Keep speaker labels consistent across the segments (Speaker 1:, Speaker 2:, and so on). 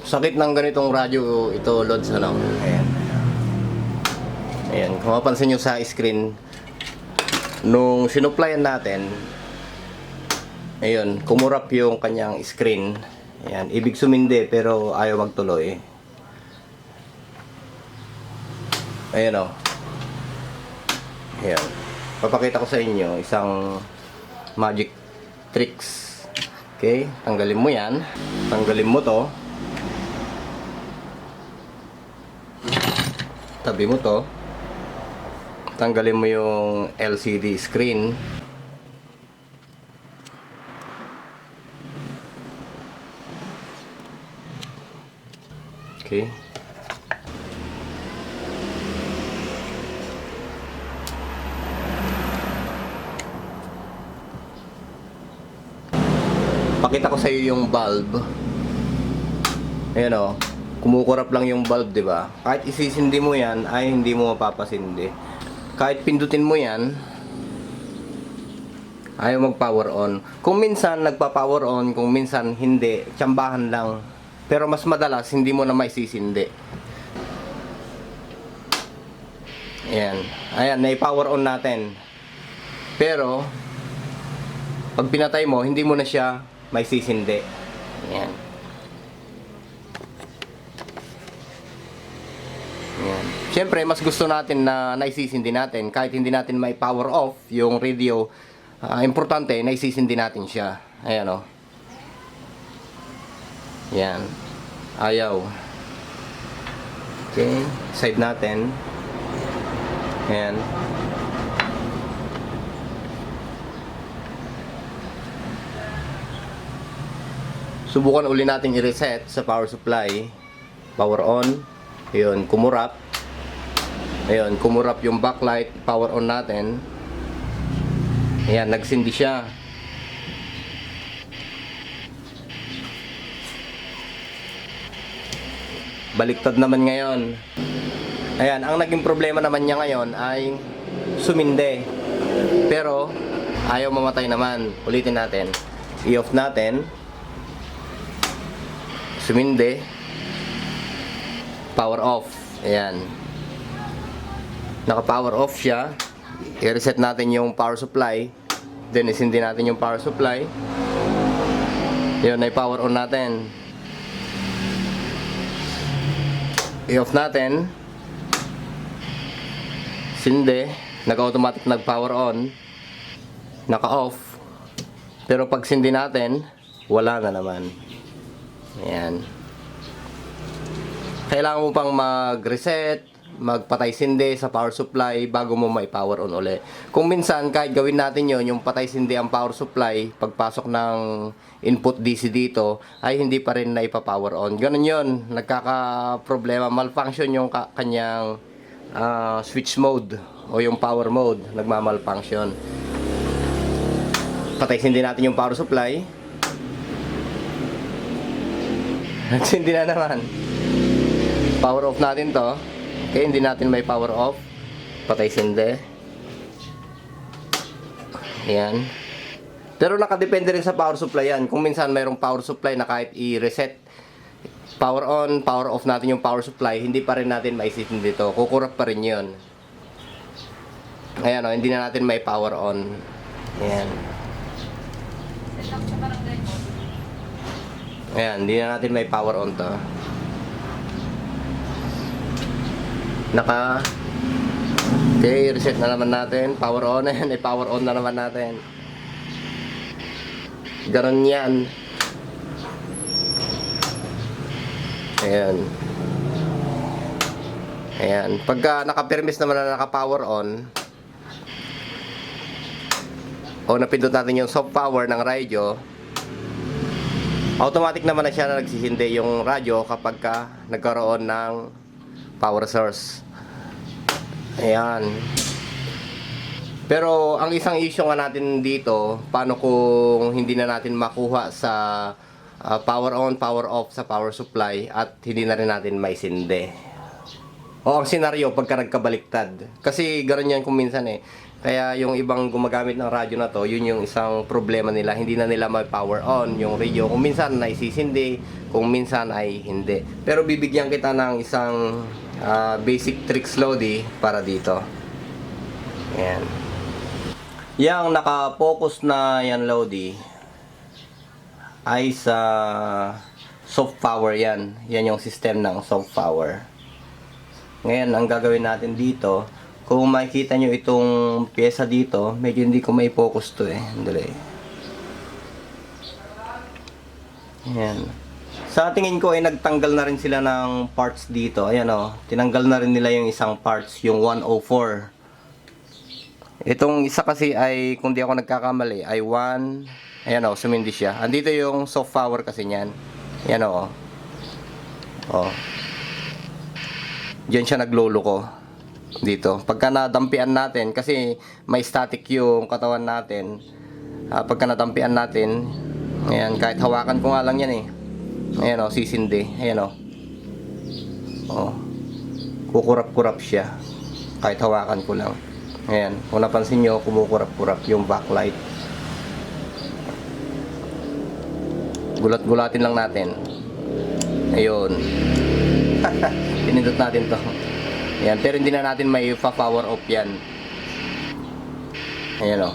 Speaker 1: sakit ng ganitong radyo ito, Lods, ano? Ayan. Ayan, kung mapansin nyo sa screen, nung sinuplayan natin, ayun, kumurap yung kanyang screen. Ayan, ibig sumindi pero ayaw magtuloy. Ayan o. Ayan. Papakita ko sa inyo isang magic tricks. Okay, tanggalin mo yan. Tanggalin mo to. Tabi mo to. Tanggalin mo yung LCD screen. Okay. Pakita ko sa iyo yung bulb. Ayan o. Kumukurap lang yung bulb, di ba? Kahit isisindi mo yan, ay hindi mo mapapasindi. Kahit pindutin mo yan, ayaw mag-power on. Kung minsan nagpa-power on, kung minsan hindi, tsambahan lang. Pero mas madalas, hindi mo na maisisindi. Ayan. Ayan, na-power on natin. Pero, pag pinatay mo, hindi mo na siya maisisindi. Ayan. Ayan. Siyempre, mas gusto natin na naisisindi natin. Kahit hindi natin may power off yung radio, importante, naisisindi natin siya. Ayan o. Yan. Ayaw. Okay. Side natin. Ayan. Subukan uli natin i-reset sa power supply. Power on. Ayun, kumurap. Ayun, kumurap yung backlight. Power on natin. Ayan, nagsindi siya. Baliktad naman ngayon. Ayan, ang naging problema naman niya ngayon ay suminde. Pero ayaw mamatay naman. Ulitin natin. I-off natin. Suminde. Power off. Ayan. Naka-power off siya. I-reset natin yung power supply. Then isindi natin yung power supply. Yun, ay power on natin. I-off natin. Sindi. Naka-automatic nag-power on. Naka-off. Pero pag sindi natin, wala na naman. Ayan. Kailangan mo pang mag-reset, magpatay sindi sa power supply bago mo may power on uli. Kung minsan, kahit gawin natin yon, yung patay sindi ang power supply, pagpasok ng input DC dito, ay hindi pa rin na ipa-power on. Ganun yon, nagkaka-problema, malfunction yung kanyang switch mode o yung power mode, nagma-malfunction. Patay sindi natin yung power supply. Nagsindi na naman. Power off natin to. Okay, hindi natin may power off. Patay sindi. Ayan. Pero nakadepende rin sa power supply yan. Kung minsan mayroong power supply na kahit i-reset, power on, power off natin yung power supply, hindi pa rin natin maisisindi dito. Kukurap pa rin yun. Ayan o, hindi na natin may power on. Ayan. Ayan, hindi na natin may power on to. Okay, reset na naman natin. Power on na yan. Power on na naman natin. Ganon yan. Ayan. Ayan. Pagka naka-permis naman na naka-power on, o napindot natin yung soft power ng radyo, automatic naman na siya na nagsisindi yung radyo kapag ka nagkaroon ng power source. Ayan. Pero ang isang issue nga natin dito, paano kung hindi na natin makuha sa power on, power off sa power supply at hindi na rin natin maisindi. O ang senaryo pagka nagkabaliktad. Kasi gano'n yan kung minsan eh. Kaya yung ibang gumagamit ng radyo na to, yun yung isang problema nila. Hindi na nila may power on yung radio. Kung minsan ay sisindi, kung minsan ay hindi. Pero bibigyan kita ng isang basic tricks, Lodi, para dito. Yan. Yang naka-focus na yan, Lodi, ay sa soft power yan. Yan yung system ng soft power. Ngayon, ang gagawin natin dito, kung makikita nyo itong pyesa dito, medyo hindi ko may focus to eh. Dali. Ayan. Sa tingin ko ay nagtanggal na rin sila ng parts dito. Ayan o. Tinanggal na rin nila yung isang parts, yung 104. Itong isa kasi ay, kung di ako nagkakamali, ay 1. Ayan o, sumindi siya. Andito yung soft power kasi niyan. Ayan o. O. Diyan siya naglolo ko. Dito. Pagka nadampian natin, kasi may static yung katawan natin. Pagka nadampian natin, ayan, kahit hawakan ko nga lang yan eh. Ayan o, sisindi. Ayan o. O. Kukurap-kurap siya. Kahit hawakan ko lang. Ayan. Kung napansin nyo, kumukurap-kurap yung backlight. Gulat-gulatin lang natin. Ayun. Pinindot natin to. Ayan, pero hindi na natin may power off yan. Ayan o.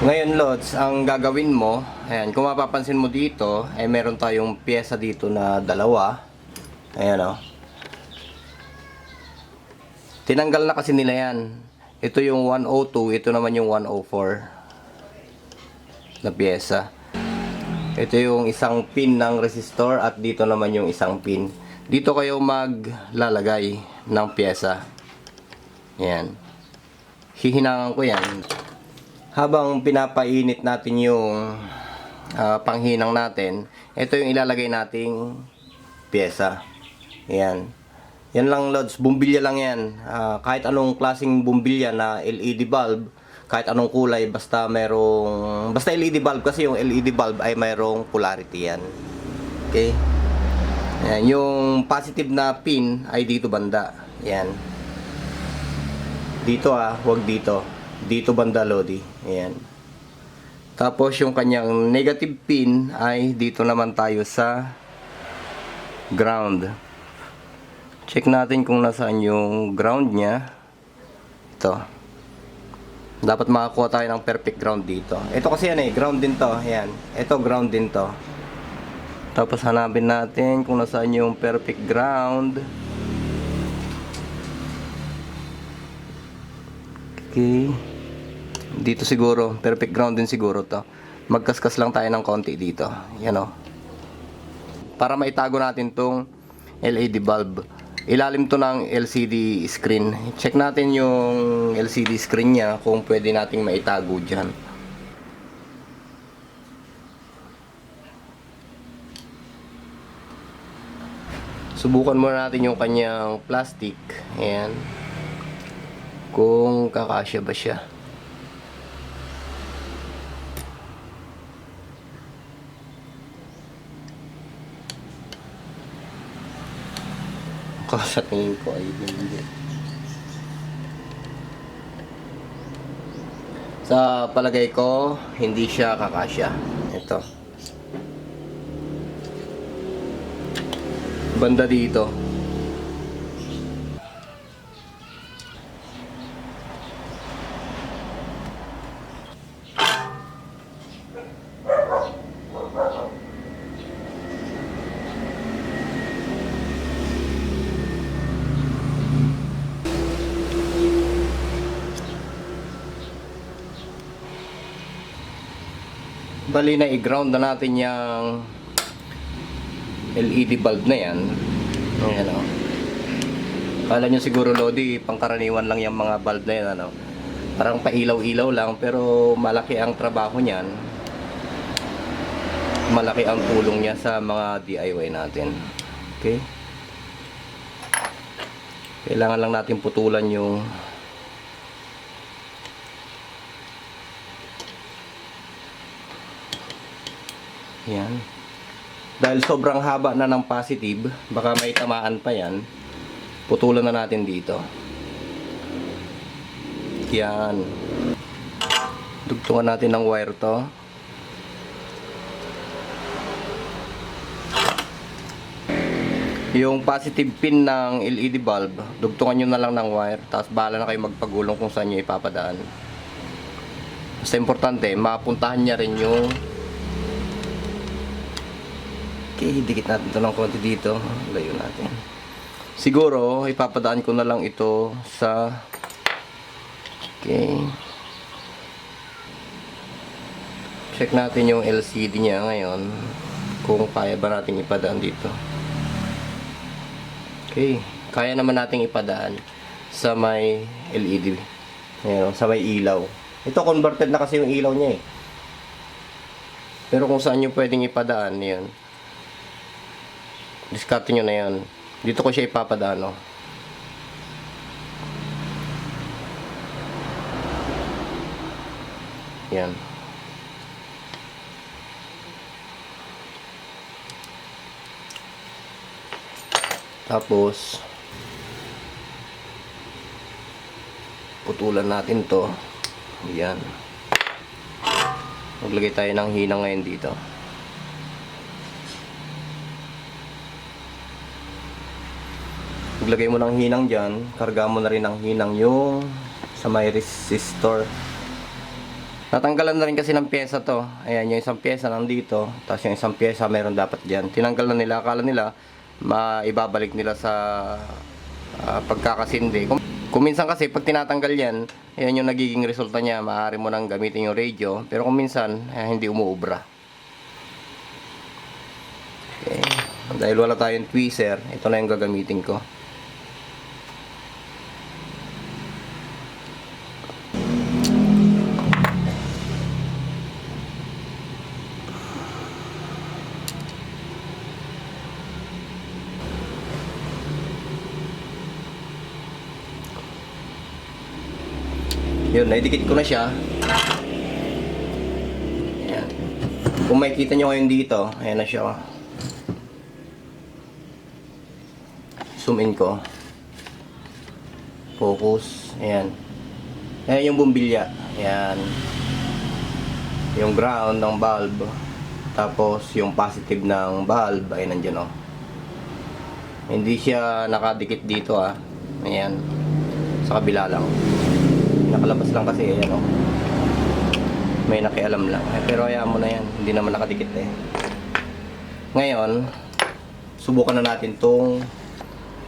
Speaker 1: Ngayon, Lods, ang gagawin mo, ayan, kung mapapansin mo dito, ay meron tayong pyesa dito na dalawa. Ayan o. Tinanggal na kasi nila yan. Ito yung 102, ito naman yung 104 na pyesa. Ito yung isang pin ng resistor at dito naman yung isang pin. Dito kayo maglalagay ng pyesa. Yan. Hihinangan ko yan. Habang pinapainit natin yung panghinang natin, ito yung ilalagay nating pyesa. Yan. Yan lang, Lods. Bumbilya lang yan. Kahit anong klaseng bumbilya na LED bulb, kahit anong kulay, basta LED bulb, kasi yung LED bulb ay mayroong polarity yan. Okay? Ayan, yung positive na pin ay dito banda. Ayan. Dito huwag dito. Dito banda, Lodi. Ayan. Tapos yung kanyang negative pin ay dito naman tayo sa ground. Check natin kung nasaan yung ground niya. Ito. Dapat makakuha tayo ng perfect ground dito. Ito kasi yan ground din to. Ayan. Ito ground din to. Tapos hanapin natin kung nasaan yung perfect ground. Okay. Dito siguro, perfect ground din siguro to. Magkaskas lang tayo ng konti dito. Yan o. Para maitago natin tong LED bulb. Ilalim to ng LCD screen. Check natin yung LCD screen niya kung pwede nating maitago dyan. Subukan muna natin yung kanyang plastic. Ayan. Kung kakasya ba siya. Sa tingin ko ay hindi. Sa palagay ko, hindi siya kakasya. Ito. Banda dito. Bali na i-ground na natin yung LED bulb na yan. Ayan o. Kala nyo siguro, Lodi, pangkaraniwan lang yung mga bulb na yan, ano. Parang pailaw-ilaw lang, pero malaki ang trabaho niyan. Malaki ang tulong niya sa mga DIY natin. Okay? Kailangan lang natin putulan yung yan. Dahil sobrang haba na ng positive, baka may tamaan pa yan. Putulan na natin dito. Yan. Dugtungan natin ng wire to. Yung positive pin ng LED bulb, dugtungan nyo na lang ng wire. Tapos bahala na kayo magpagulong kung saan nyo ipapadaan. Basta importante, mapuntahan niya rin yung... Okay, dikit natin ito ng konti dito. Layo natin. Siguro, ipapadaan ko na lang ito sa... Okay. Check natin yung LCD niya ngayon. Kung kaya ba natin ipadaan dito. Okay, kaya naman nating ipadaan sa may LED. Ayan, sa may ilaw. Ito converted na kasi yung ilaw niya eh. Pero kung saan nyo pwedeng ipadaan, yun. Diskarte nyo na yun. Dito ko siya ipapadaan, oh. Yan. Tapos putulan natin to. Yan. Maglagay tayo ng hinang ngayon dito. Maglagay mo ng hinang dyan. Karga mo na rin ng hinang yung sa may resistor. Natanggalan na rin kasi ng pyesa to. Ayan, yung isang pyesa nandito. Tapos yung isang pyesa meron dapat dyan. Tinanggal na nila. Akala nila maibabalik nila sa pagkakasindi. Kung minsan kasi pag tinatanggal yan, yan yung nagiging resulta niya. Maaari mo nang gamitin yung radio, pero kung minsan hindi umuubra. Okay. Dahil wala tayong tweezer, ito na yung gagamitin ko. Yun, naidikit ko na siya. Ayan. Kung makikita nyo ngayon dito, ayan na siya. Zoom in ko. Focus. Ayan. Ayan yung bumbilya. Ayan. Yung ground ng bulb. Tapos yung positive ng bulb ay nandiyan, oh. Hindi siya nakadikit dito, ah. Ayan. Sa kabila lang. Nakalabas lang kasi, ayan, oh. May nakialam lang. Pero hayaan mo na yan. Hindi naman nakadikit eh. Ngayon, subukan na natin tong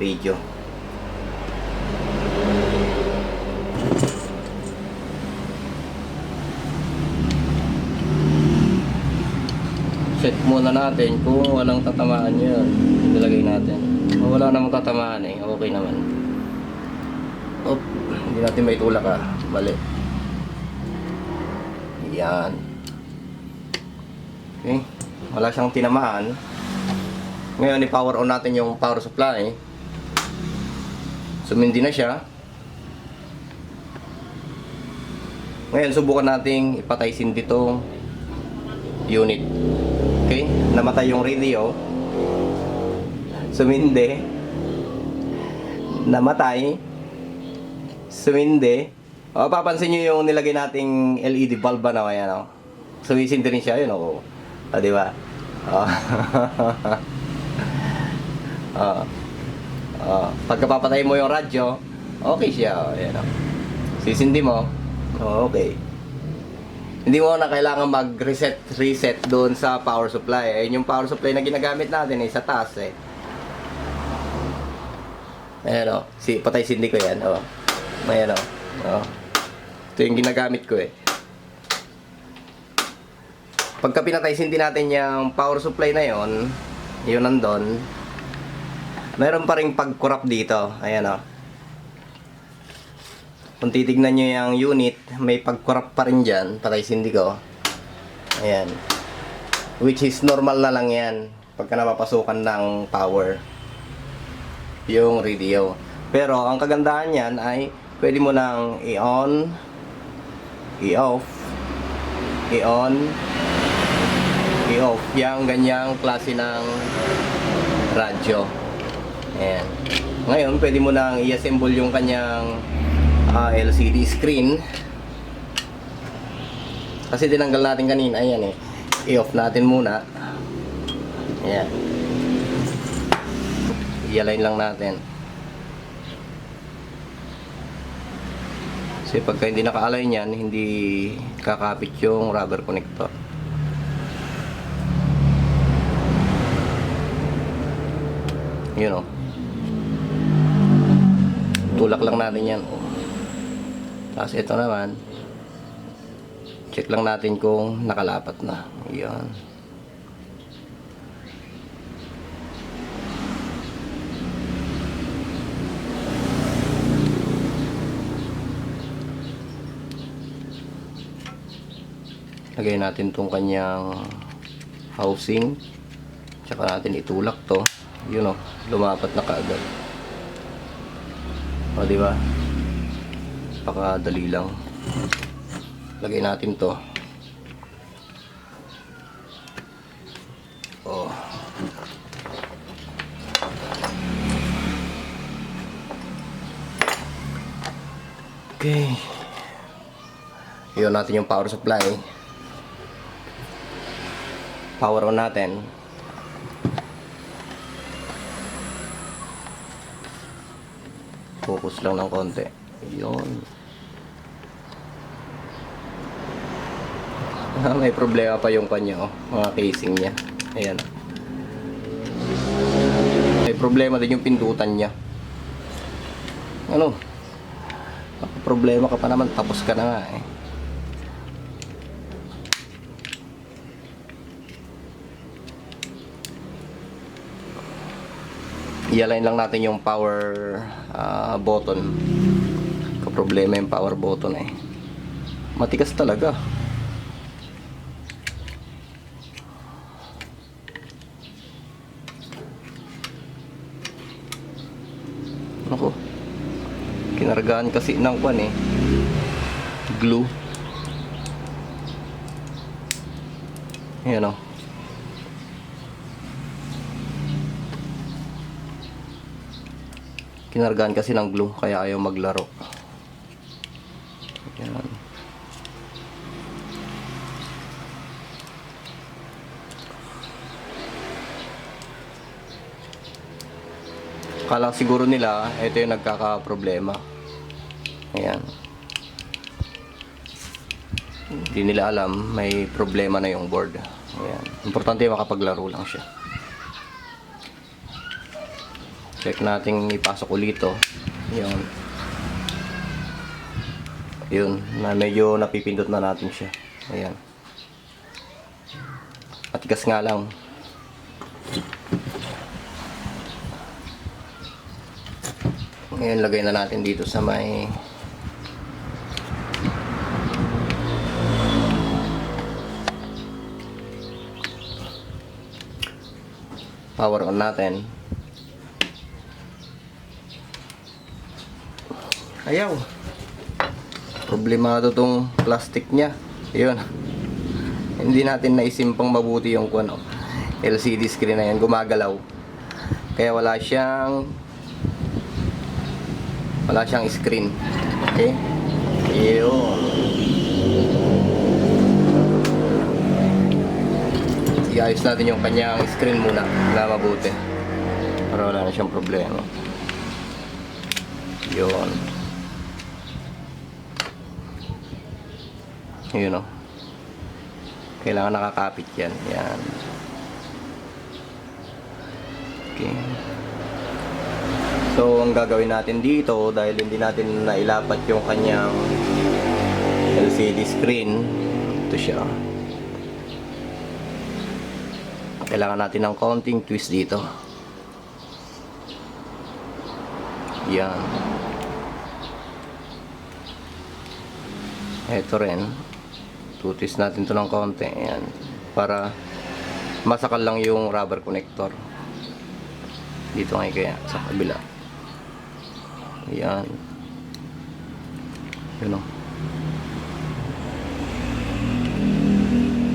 Speaker 1: radio. Set muna natin kung walang tatamaan yun. Ilagay natin. Wala namang tatamaan eh. Okay naman. Op, hindi natin may tulak, ah. Mali. Yan. Okay. Wala siyang tinamaan. Ngayon, i-power on natin yung power supply. Sumindi na siya. Ngayon, subukan nating ipatay sindi itong unit. Okay? Namatay yung radio. Sumindi. Namatay. Sumindi. O, papansin nyo yung nilagay nating LED bulb na kaya, no? Sumisindi rin siya, yun, o. O, diba? O. Pagka papatay mo yung radyo, okay siya, o. Ayan, o. Sisindi mo, o, okay. Hindi mo na kailangan mag-reset doon sa power supply. Ayun yung power supply na ginagamit natin, eh, sa taas, eh. Ayan, o. Patay sindi ko yan, o. Ayan, o. O. Ito yung ginagamit ko, eh. Pagka pinatay sindi natin yung power supply na yon, yun nandun, meron pa rin pag-corrupt dito. Ayan, o. Kung titignan nyo yung unit, may pag-corrupt pa rin dyan. Patay sindi ko. Ayan. Which is normal na lang yan pagka napapasukan ng power yung radio. Pero ang kagandahan yan ay pwede mo nang i-on, i-off, i-on, i-off. Yang ganyang klase ng radyo. Ayan. Ngayon, pwede mo nang i-assemble yung kanyang LCD screen. Kasi tinanggal natin kanina, ayan eh. I-off natin muna. Ayan. I-align lang natin. Kasi pagka hindi naka-align yan, hindi kakapit yung rubber connector. Yun o. Tulak lang natin yan. Tapos ito naman, check lang natin kung nakalapat na. Yan. Lagay natin tong kanyang housing. Tsaka natin itulak to. Yun o, lumapat na kaagad. O, diba? Pakadali lang. Lagay natin to. O. Okay. Yun natin yung power supply. Power on natin. Focus lang ng konti. Yun. May problema pa yung kanya, oh. Mga casing niya. Ayan. May problema din yung pindutan niya. Ano? Problema ka pa naman, tapos ka na nga eh. I-align lang natin yung power button. Problema yung power button eh. Matigas talaga. Ako. Kinargaan kasi ng kwan eh. Glue. Ayan o. Kinargaan kasi ng glue kaya ayaw maglaro. Ayan. Kala siguro nila ito yung nagkaka-problema. Ayan. Hindi nila alam may problema na yung board. Ayan. Importante makapaglaro lang siya. Check natin ipasok ulit to. Yun. Yun. Na medyo napipindot na natin siya. Ayan. Matigas nga lang. Ngayon lagay na natin dito sa may power on natin. Ayaw. Problemado tong plastic niya. Yun. Hindi natin naisimpang mabuti yung kuno. LCD screen na yan. Gumagalaw. Kaya wala siyang screen. Okay? Yun. I-ayos natin yung kanyang screen muna na mabuti. Para wala na siyang problema. Yun. Yun o. Kailangan nakakapit yan. Yan. Okay. So, ang gagawin natin dito, dahil hindi natin nailapat yung kanyang LCD screen, ito siya. Kailangan natin ng konting twist dito. Yan. Ito rin. Tutwist natin to ng konti. Yan. Para masakal lang yung rubber connector. Dito nga kaya sa kabila. Yan. Yun o.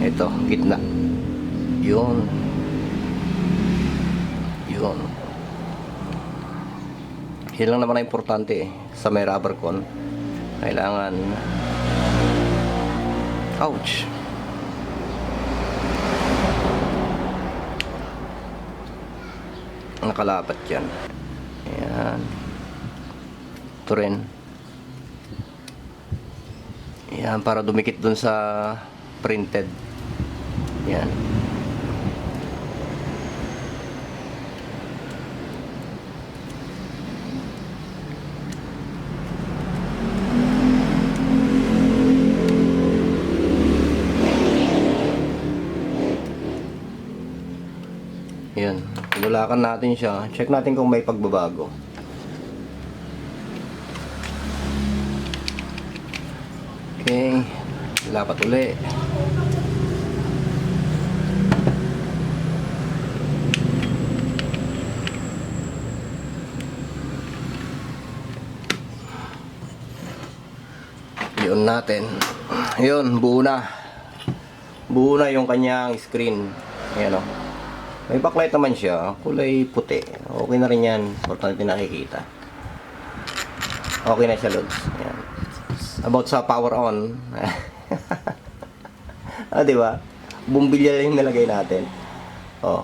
Speaker 1: Ito, gitna. Yun. Yun. Yan lang naman ang importante eh, sa may rubber con. Kailangan, ouch, nakalapat yan. Ayan, ito rin. Ayan, para dumikit dun sa printed. Ayan. Ayan, pinulakan natin siya. Check natin kung may pagbabago. Okay, lapat uli. Yun natin. Yun, buo na. Buo na yung kanyang screen. Ayan o. May backlight naman siya, kulay puti. Okay na rin yan, importante nakikita. Okay na siya, Lods. Ayan. About sa power on. Ah, di ba? Bumbilya lang yung nilagay natin. Oh.